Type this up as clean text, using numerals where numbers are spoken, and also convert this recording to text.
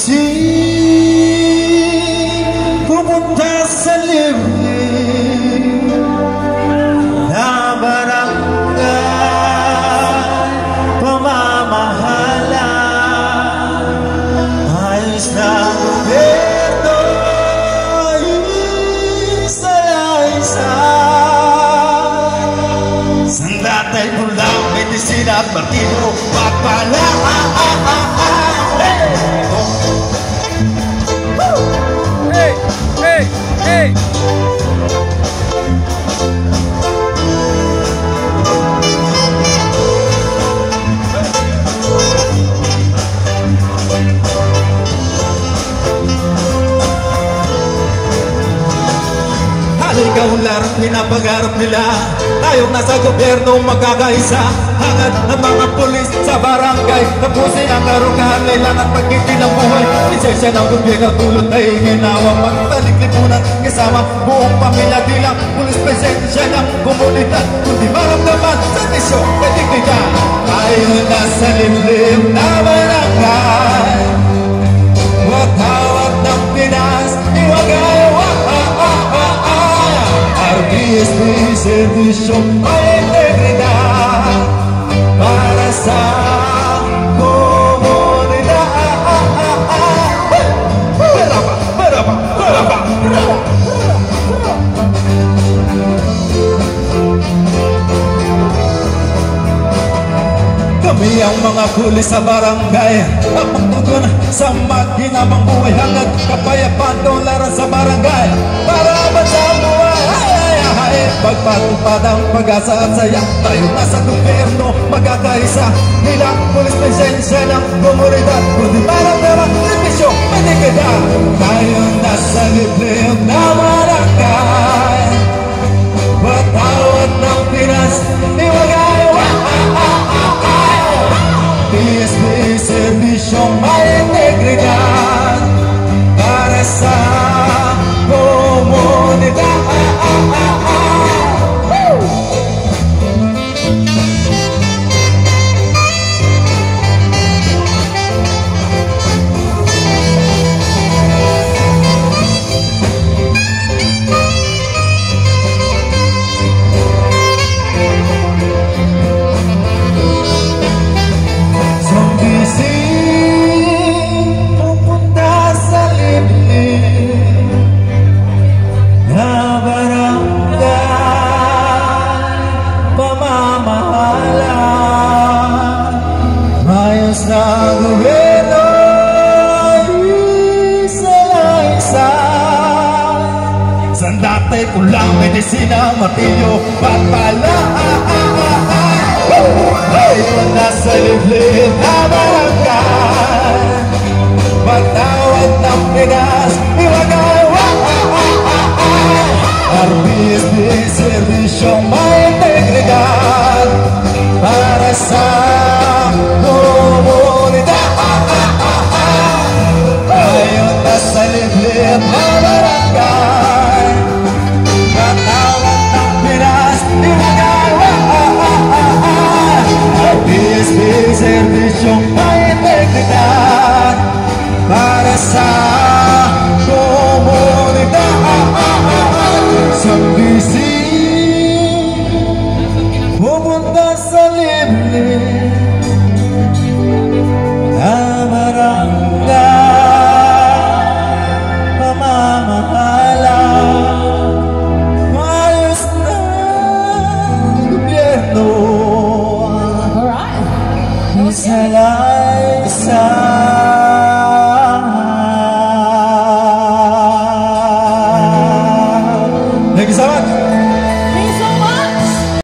Sumbising pupunta sa liblib na barangay pamamahala. Ayos na gobyerno, isa-isa. Sandatay, pulang, medisina at martino, magpala. Hey, hey, hey. Halika ularang pinapangarap nila, tayong nasa gobyerno magkakaisa. Hangad ng mga pulis sa barangay, tapusin ang karugahan, kailangan pagkiti ng buhay. Lisensya ng gobyerno, tulot ay ginawa, pagtalik-lipunan kasama buong pamilya. Di lang pulis, presensya ng komunidad, kundi maramdaman sa misyon, katigdigan. Tayo nasa liblib na barangay, watawat ng Pinas, iwagay. RBSP, serbisyong may integridad para sa komunidad. Kami ang mga pulis sa barangay, ang magtugon sa maginamang buhay. Hangad kapayapaan, dolaran sa barangay para bansa buhay. Pagpatupad ang pag-asa at saya, tayo nasa gobyerno magkakaisa. Nilang pulis, presensya ng komunidad, kundi maramdaman servisyo, matigidad. Tayo nasa liblib na barangay, watawat ng Pinas, iwagay. PSP, serbisyong may integridad para sa komunidad. Sa gobyerno, isa-isa. Sandatay, pulang, medisina, martilyo, patpala. Tayo nasa liblib na barangay, patawad ng Pinas, iwagay. RBSP, serbisyong may integridad para sa komunidad. Tayo nasa liblib na barangay, katawad ng Pinas, iwagay. RBSP, serbisyong may integridad para sa komunidad. Sumbising pupunta sa liblib na barangay pamamahala. Ayos na gobyerno, isa-isa.